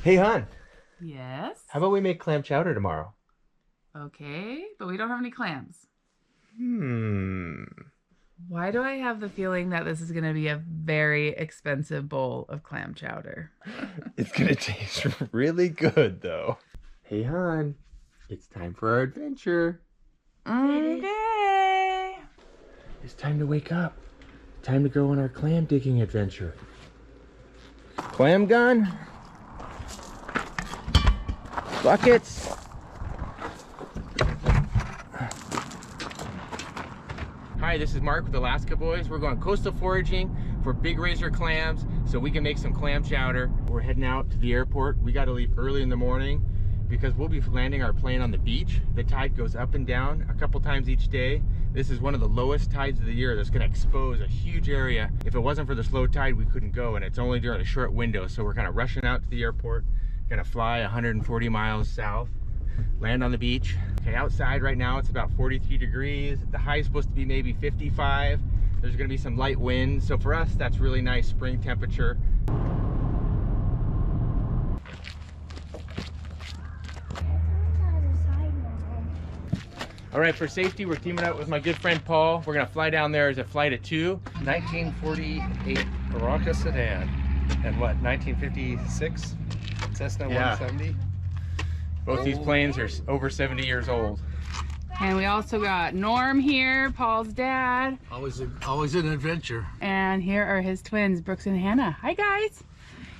Hey, hon, Yes. how about we make clam chowder tomorrow? Okay, but we don't have any clams. Hmm. Why do I have the feeling that this is going to be a very expensive bowl of clam chowder? It's gonna taste really good, though. Hey, hon, it's time for our adventure. Okay. It's time to wake up. Time to go on our clam digging adventure. Clam gun. Buckets. Hi, this is Mark with Alaska Boys. We're going coastal foraging for big razor clams so we can make some clam chowder. We're heading out to the airport. We got to leave early in the morning because we'll be landing our plane on the beach. The tide goes up and down a couple times each day. This is one of the lowest tides of the year that's going to expose a huge area. If it wasn't for the slow tide, we couldn't go, and it's only during a short window. So we're kind of rushing out to the airport, gonna fly 140 miles south, land on the beach. Okay, outside right now it's about 43 degrees. The high is supposed to be maybe 55. There's gonna be some light wind. So for us, that's really nice spring temperature. All right, for safety, we're teaming up with my good friend Paul. We're gonna fly down there as a flight of 2. 1948 Baraka sedan. And what, 1956 Cessna 170? Both these planes are over 70 years old. And we also got Norm here, Paul's dad. Always an adventure. And here are his twins, Brooks and Hannah. Hi, guys.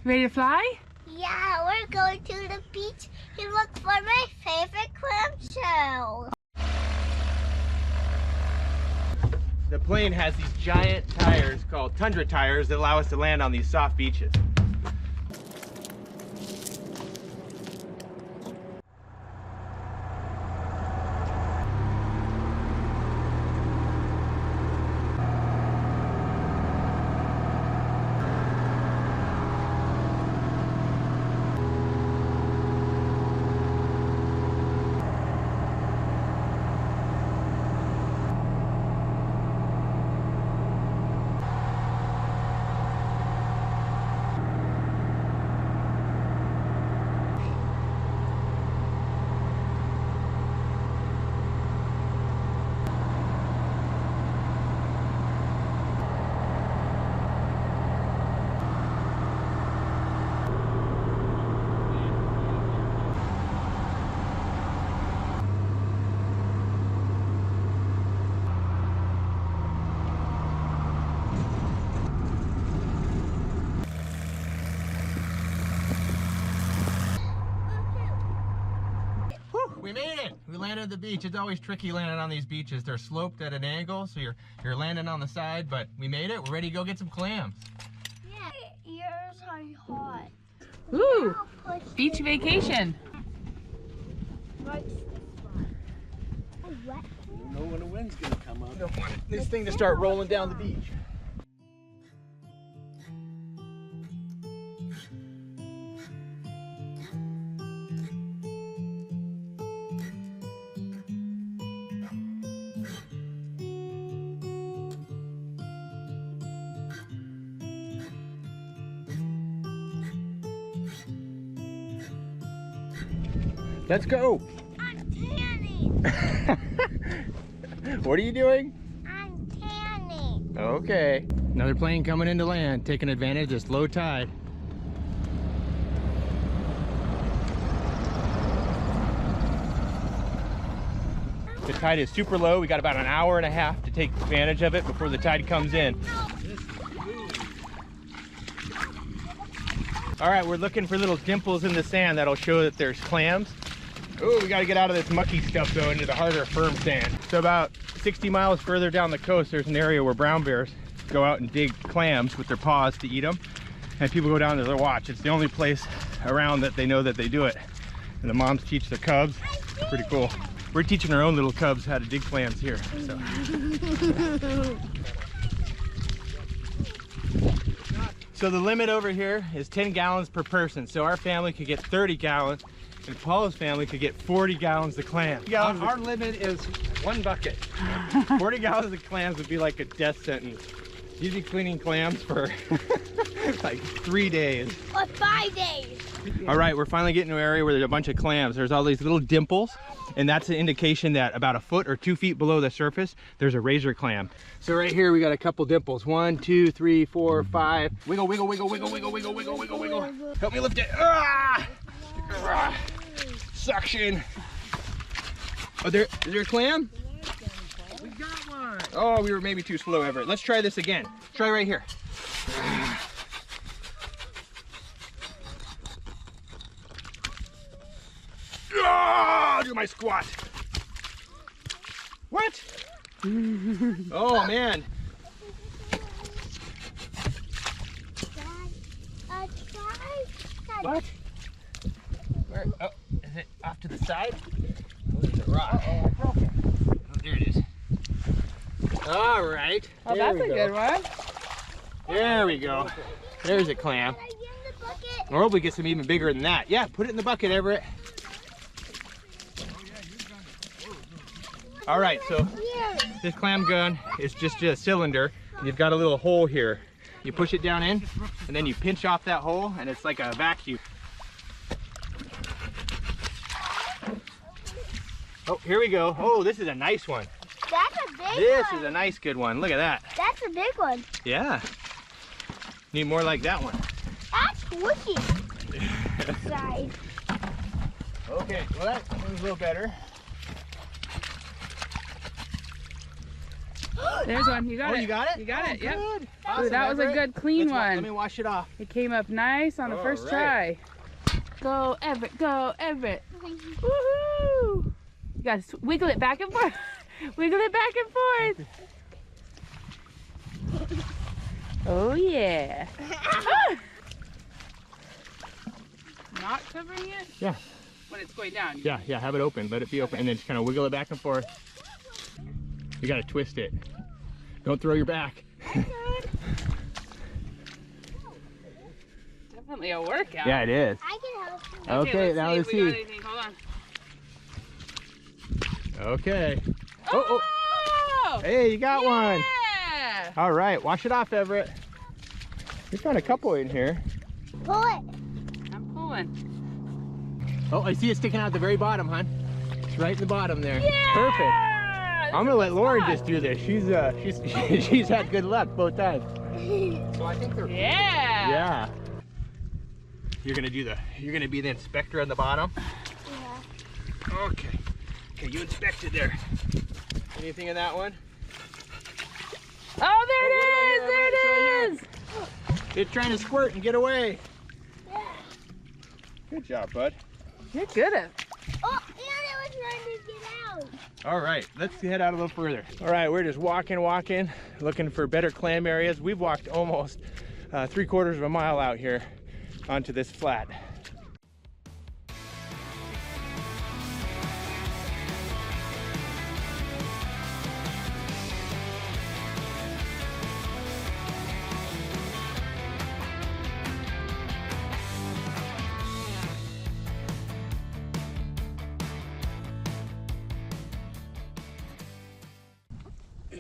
You ready to fly? Yeah, we're going to the beach to look for my favorite clamshell. The plane has these giant tires called tundra tires that allow us to land on these soft beaches. We made it! We landed at the beach. It's always tricky landing on these beaches. They're sloped at an angle, so you're landing on the side, but we made it. We're ready to go get some clams. Yeah, yours are hot. Woo! Now push Beach vacation. What's this one? What? You know when the wind's gonna come up. I don't want this thing to start rolling down the beach. Let's go! I'm tanning. What are you doing? I'm tanning. Okay. Another plane coming into land, taking advantage of this low tide. The tide is super low. We got about an hour and a half to take advantage of it before the tide comes in. All right, we're looking for little dimples in the sand that'll show that there's clams. Oh, we got to get out of this mucky stuff though into the harder, firm sand. So about 60 miles further down the coast, there's an area where brown bears go out and dig clams with their paws to eat them. And people go down there to watch. It's the only place around that they know that they do it. And the moms teach their cubs. Pretty cool. We're teaching our own little cubs how to dig clams here. So. So the limit over here is 10 gallons per person. So our family could get 30 gallons. And Paula's family could get 40 gallons of clams. Our limit is 1 bucket. 40 gallons of clams would be like a death sentence. You'd be cleaning clams for like 3 days. Or 5 days. All right, we're finally getting to an area where there's a bunch of clams. There's all these little dimples, and that's an indication that about a foot or 2 feet below the surface, there's a razor clam. So right here, we got a couple dimples. 1, 2, 3, 4, 5. Wiggle, wiggle, wiggle, wiggle, wiggle, wiggle, wiggle, wiggle, wiggle. Help me lift it. Ah! Ah! Suction. Oh, is there a clam? We got one. Oh, we were maybe too slow, Everett. Let's try this again. Try right here. Oh, do my squat. What? Oh, man. What? Where? Oh, is it off to the side? Oh, there's a rock. Uh-oh, I broke it. Oh, there it is. All right. Oh, that's a good one. There we go. There's a clam. Or hope we get some even bigger than that. Yeah, put it in the bucket, Everett. All right, so this clam gun is just a cylinder. You've got a little hole here. You push it down in, and then you pinch off that hole, and it's like a vacuum. Oh, here we go. Oh, this is a nice one. That's a big one. This is a nice good one. Look at that. That's a big one. Yeah. Need more like that one. That's squishy. Side. Okay, well that one's a little better. There's one. You got it. Oh, you got it? You got it. Yep. Good. Ooh, Awesome, that was a Everett. good clean Let one. me wash it off. It came up nice on the first try. Go, Everett. Go, Everett. Woohoo! You gotta wiggle it back and forth. Wiggle it back and forth. Oh yeah. Not covering it? Yeah. When it's going down. Yeah, have it open. Let it be open, and then just kind of wiggle it back and forth. You gotta twist it. Don't throw your back. Definitely a workout. Yeah, it is. I can help you. Okay, now let's if we got see. anything. Hold on. Okay. Oh! Hey, you got one. Yeah! All right, wash it off, Everett. We found a couple in here. Pull it. I'm pulling. Oh, I see it sticking out at the very bottom, hon. It's right in the bottom there. Yeah! Perfect. I'm gonna let Lauren fun. just do this. She's had good luck both times. So I think they're Yeah! Yeah. You're gonna be the inspector on the bottom. Yeah. Okay. Okay, you inspected there. Anything in that one? Oh, there it is! There it is! It's trying to squirt and get away. Good job, bud. You're good at it. Oh, and it was trying to get out. All right, let's head out a little further. All right, we're just walking, looking for better clam areas. We've walked almost 3/4 of a mile out here onto this flat.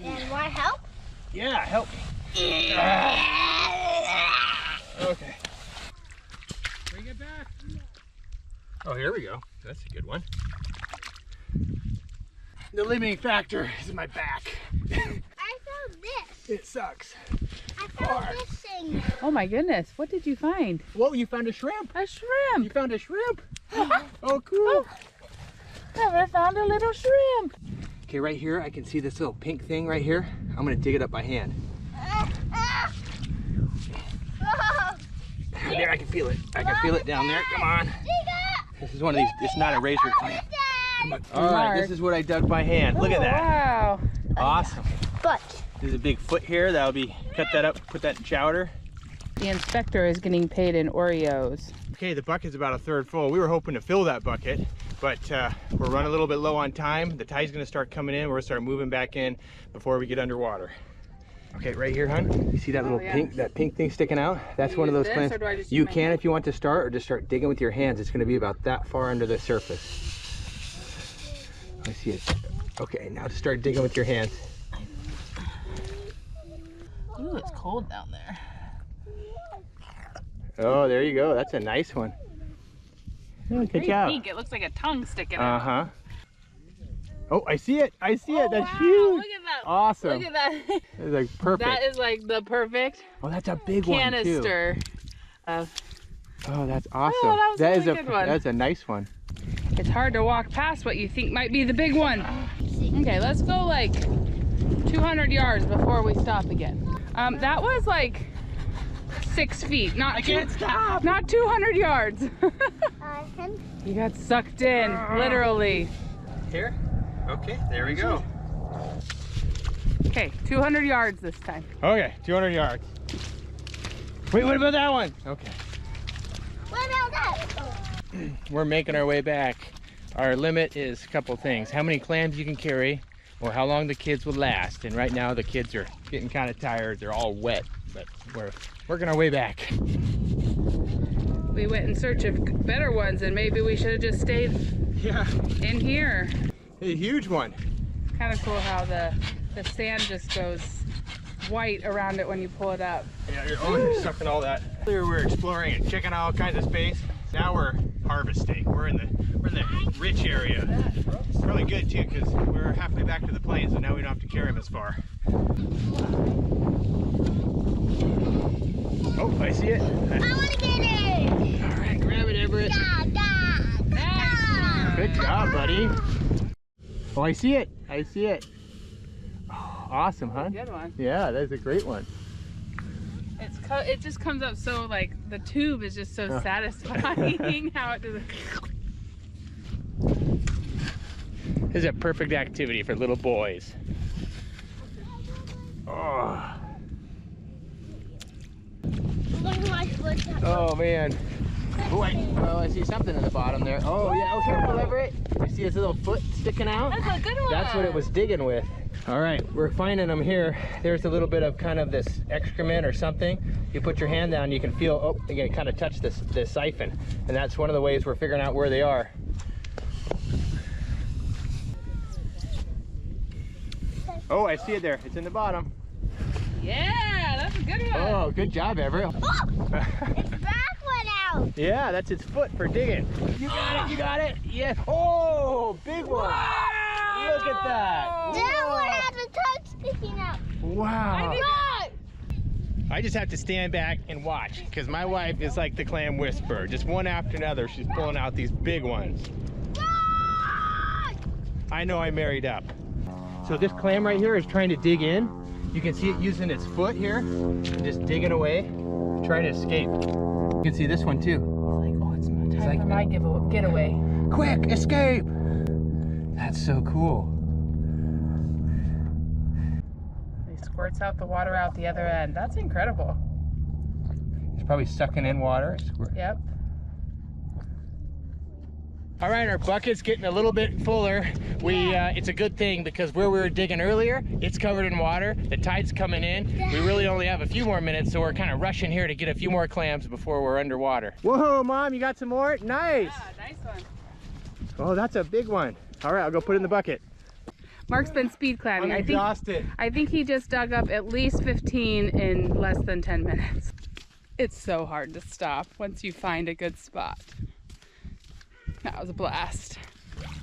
And want help? Yeah, help me. Okay. Bring it back. Oh, here we go. That's a good one. The limiting factor is my back. I found this. It sucks. I found this thing. Oh my goodness, what did you find? Whoa, you found a shrimp. A shrimp. You found a shrimp. Oh, cool. Never found a little shrimp. Okay, right here, I can see this little pink thing right here. I'm gonna dig it up by hand. There, I can feel it. I can feel it down there. Come on. This is one of these. It's not a razor clam. Come on. All right, this is what I dug by hand. Look at that. Wow. Awesome. But There's a big foot here. That'll be, cut that up, put that in chowder. The inspector is getting paid in Oreos. Okay, the bucket's about 1/3 full. We were hoping to fill that bucket, but we're running a little bit low on time. The tide's gonna start coming in. We're gonna start moving back in before we get underwater. Okay, right here, hon. You see that little pink thing sticking out? That's one of those clams. You can if you want to start, or just start digging with your hands. It's gonna be about that far under the surface. I see it. Okay, now just start digging with your hands. Ooh, it's cold down there. Oh, there you go. That's a nice one. Yeah, good Very job. pink. It looks like a tongue sticking out. Uh-huh. Oh, I see it. I see it. That's wow, huge. Look at that. Awesome. Look at that. It's like perfect. That is like the perfect Oh, that's a big one too. canister of. Oh, that's awesome. Oh, that was a really good one. That's a nice one. It's hard to walk past what you think might be the big one. Okay, let's go like 200 yards before we stop again. That was like 6 feet, not 200 yards. You got sucked in, literally. Here? Okay, there we go. Okay, 200 yards this time. Okay, 200 yards. Wait, what about that one? Okay. What about that? We're making our way back. Our limit is a couple things. How many clams you can carry, or how long the kids will last. And right now the kids are getting kind of tired. They're all wet, but we're working our way back. We went in search of better ones, and maybe we should have just stayed in here. A huge one. Kind of cool how the sand just goes white around it when you pull it up. Yeah, you're sucking all that. Earlier we were exploring and checking out all kinds of space. Now we're harvesting. We're in the rich area. It's really good too, because we're halfway back to the plains, and now we don't have to carry them as far. Oh, I see it. I want to get it. All right, grab it, Everett. Good job, buddy. Oh, I see it. I see it. Oh, awesome, huh? Good one. Yeah, that's a great one. It just comes up so, like, the tube is just so satisfying how it does. This is a perfect activity for little boys. Oh, oh man. Oh, I see something in the bottom there. Oh yeah, oh careful, Everett. You see his little foot sticking out? That's a good one. That's what it was digging with. All right, we're finding them here. There's a little bit of kind of this excrement or something. You put your hand down, you can feel, oh, you can kind of touch this siphon. And that's one of the ways we're figuring out where they are. Oh, I see it there. It's in the bottom. Yeah, that's a good one. Oh, good job, Everett. Oh, its back went out. Yeah, that's its foot for digging. You got it, you got it. Yes. Oh, big one. Wow. Look at that. That one has a tongue sticking out. Wow. Look. I just have to stand back and watch, because my wife is like the clam whisperer. Just one after another, she's pulling out these big ones. I know I married up. So this clam right here is trying to dig in. You can see it using its foot here, and just digging away, trying to escape. You can see this one too. It's like, oh, it's time for my getaway. Quick, escape! That's so cool. He squirts out the water out the other end. That's incredible. It's probably sucking in water. Yep. All right, our bucket's getting a little bit fuller. It's a good thing, because where we were digging earlier, it's covered in water. The tide's coming in. We really only have a few more minutes, so we're kind of rushing here to get a few more clams before we're underwater. Whoa, Mom, you got some more? Nice. Yeah, nice one. Oh, that's a big one. All right, I'll go put it in the bucket. Mark's been speed climbing. I'm exhausted. I think he just dug up at least 15 in less than 10 minutes. It's so hard to stop once you find a good spot. That was a blast.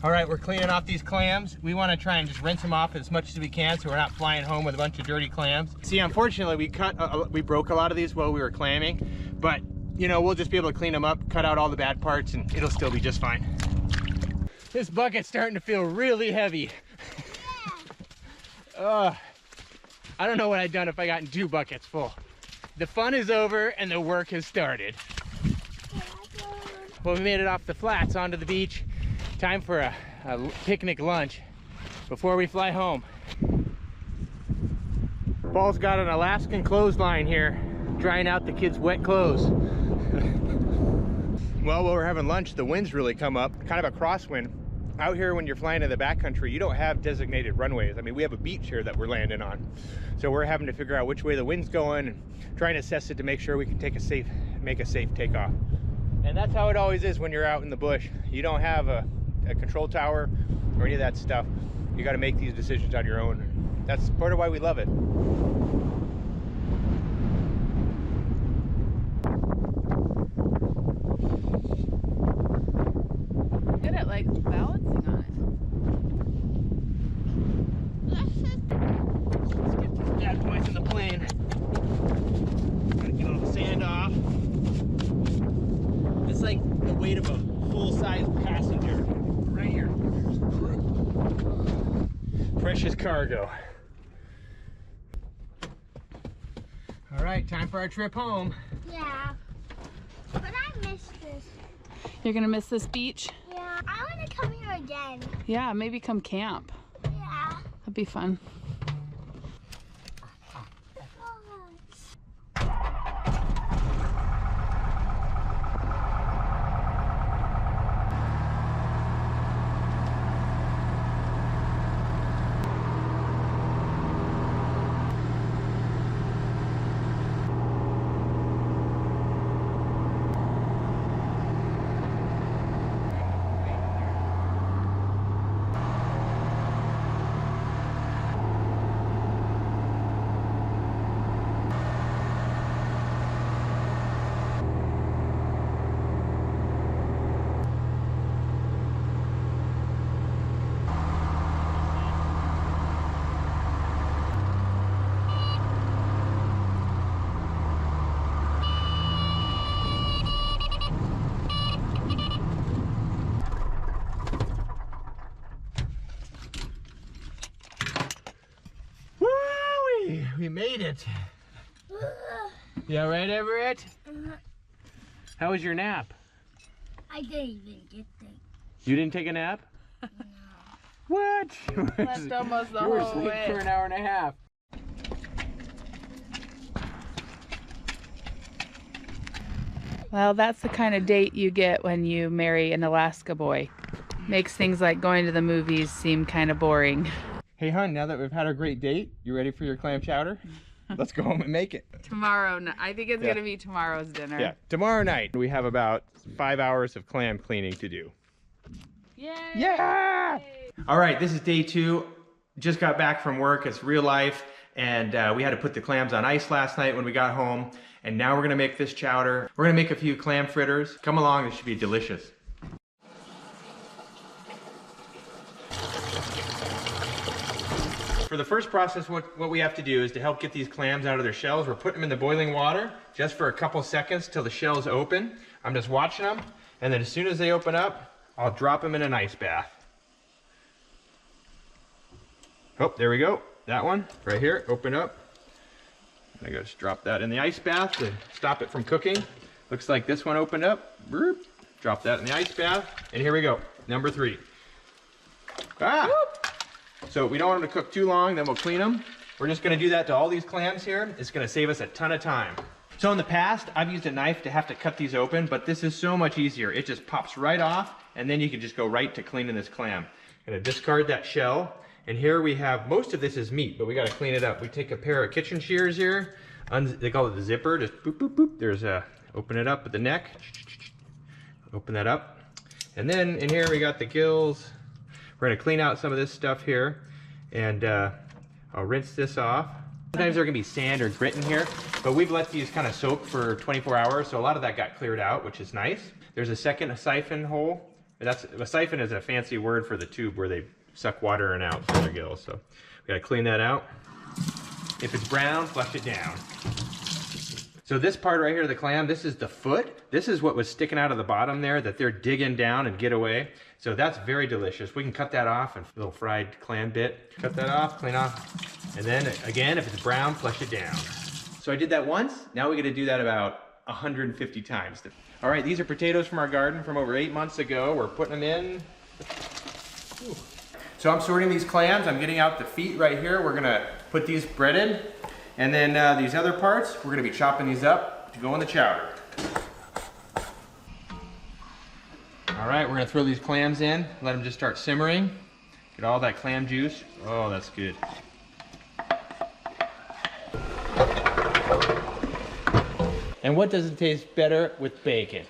All right, we're cleaning off these clams. We want to try and just rinse them off as much as we can, so we're not flying home with a bunch of dirty clams. See, unfortunately, we broke a lot of these while we were clamming, but you know, we'll just be able to clean them up, cut out all the bad parts, and it'll still be just fine. This bucket's starting to feel really heavy. I don't know what I'd done if I gotten 2 buckets full. The fun is over and the work has started. Well, we made it off the flats onto the beach. Time for a picnic lunch before we fly home. Paul's got an Alaskan clothesline here, drying out the kids' wet clothes. Well, while we're having lunch, the winds really come up, kind of a crosswind. Out here, when you're flying in the backcountry, you don't have designated runways. I mean, we have a beach here that we're landing on. So we're having to figure out which way the wind's going and trying to assess it to make sure we can make a safe takeoff. And that's how it always is when you're out in the bush. You don't have a control tower or any of that stuff. You got to make these decisions on your own. That's part of why we love it. the weight of a full-size passenger. Right here. Precious cargo. All right, time for our trip home. Yeah. But I miss this. You're gonna miss this beach? Yeah. I want to come here again. Yeah, maybe come camp. Yeah. That'd be fun. We made it. You all right, Everett? How was your nap? I didn't even get there. You didn't take a nap? No. What? Slept almost the You were whole asleep way. for an hour and a half. Well, that's the kind of date you get when you marry an Alaska boy. Makes things like going to the movies seem kind of boring. Hey, hon, now that we've had our great date, you ready for your clam chowder? Let's go home and make it. Tomorrow, I think it's gonna be tomorrow's dinner. Yeah, tomorrow night we have about 5 hours of clam cleaning to do. Yay! Yeah! All right, this is day 2. Just got back from work. It's real life, and we had to put the clams on ice last night when we got home, and now we're gonna make this chowder. We're gonna make a few clam fritters. Come along, this should be delicious. For the first process, what we have to do is to help get these clams out of their shells. We're putting them in the boiling water just for a couple seconds till the shells open. I'm just watching them, and then as soon as they open up, I'll drop them in an ice bath. Oh, there we go. That one right here, open up. I gotta just drop that in the ice bath to stop it from cooking. Looks like this one opened up. Boop. Drop that in the ice bath, and here we go. Number 3. Ah! So we don't want them to cook too long, then we'll clean them. We're just gonna do that to all these clams here. It's gonna save us a ton of time. So in the past, I've used a knife to have to cut these open, but this is so much easier. It just pops right off, and then you can just go right to cleaning this clam. Gonna discard that shell, and here we have, most of this is meat, but we gotta clean it up. We take a pair of kitchen shears here, they call it the zipper, just boop, boop, boop. There's a, open it up at the neck, open that up. And then in here we got the gills. We're gonna clean out some of this stuff here, and I'll rinse this off. Sometimes there can be sand or grit in here, but we've let these kind of soak for 24 hours, so a lot of that got cleared out, which is nice. There's a second siphon hole. A siphon is a fancy word for the tube where they suck water in and out from their gills, so we gotta clean that out. If it's brown, flush it down. So this part right here, the clam, this is the foot. This is what was sticking out of the bottom there that they're digging down and get away. So that's very delicious. We can cut that off, and a little fried clam bit. Cut that off, clean off. And then again, if it's brown, flush it down. So I did that once. Now we got to do that about 150 times. All right, these are potatoes from our garden from over 8 months ago. We're putting them in. Ooh. So I'm sorting these clams. I'm getting out the feet right here. We're gonna put these breaded. And then these other parts, we're gonna be chopping these up to go in the chowder. All right, we're gonna throw these clams in, let them just start simmering. Get all that clam juice. Oh, that's good. And what doesn't taste better with bacon?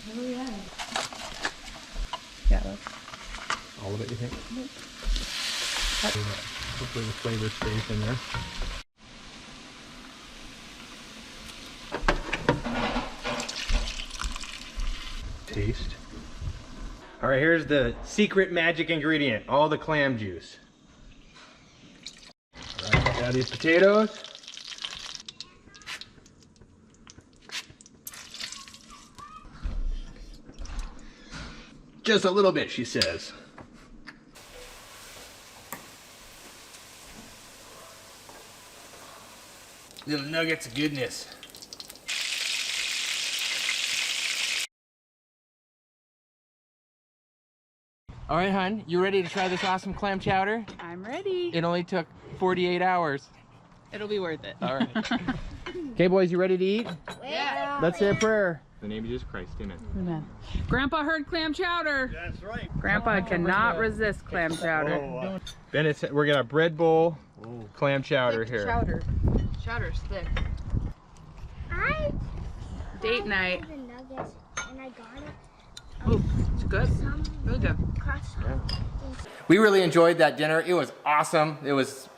Oh yeah. Yeah, that's All of it, you think? Hopefully the flavor stays in there. Taste. All right, here's the secret magic ingredient, all the clam juice. All right, now these potatoes. Just a little bit, she says. Little nuggets of goodness. All right, hon, you ready to try this awesome clam chowder? I'm ready. It only took 48 hours. It'll be worth it. All right. Okay, boys, you ready to eat? Yeah. Let's say a prayer. In the name of Jesus Christ, amen. Amen. Grandpa heard clam chowder. That's right. Grandpa cannot resist clam chowder. Ben, we're gonna have bread bowl, clam chowder here. Chowder. Chowder's thick. I Date night. the nuggets and I got it. Ooh, it's good. Really good. We really enjoyed that dinner. It was awesome. It was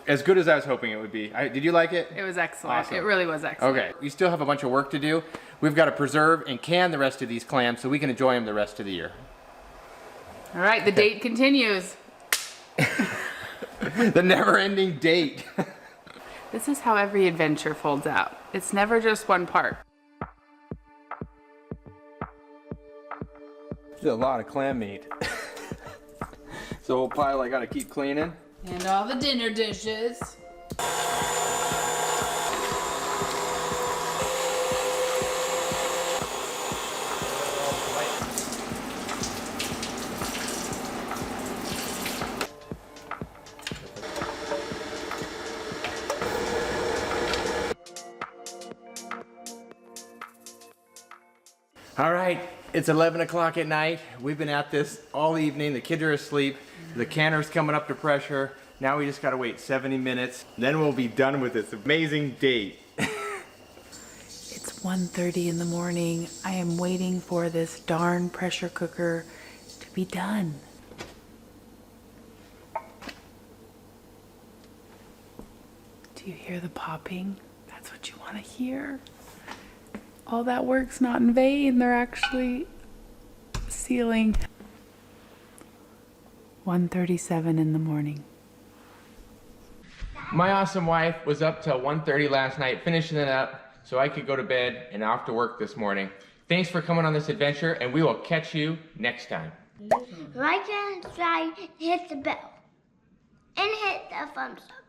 as good as I was hoping it would be. Did you like it? It was excellent. Awesome. It really was excellent. Okay, we still have a bunch of work to do. We've got to preserve and can the rest of these clams so we can enjoy them the rest of the year. All right, the date continues. The never-ending date. This is how every adventure folds out. It's never just one part. There's a lot of clam meat. It's a whole pile I gotta keep cleaning. And all the dinner dishes. All right, it's 11 o'clock at night. We've been at this all evening. The kids are asleep. The canner's coming up to pressure. Now we just gotta wait 70 minutes. Then we'll be done with this amazing date. It's 1:30 in the morning. I am waiting for this darn pressure cooker to be done. Do you hear the popping? That's what you want to hear. All that work's not in vain. They're actually sealing. 1:37 in the morning. My awesome wife was up till 1:30 last night finishing it up so I could go to bed and off to work this morning. Thanks for coming on this adventure, and we will catch you next time. Like and subscribe, hit the bell, and hit the thumbs up.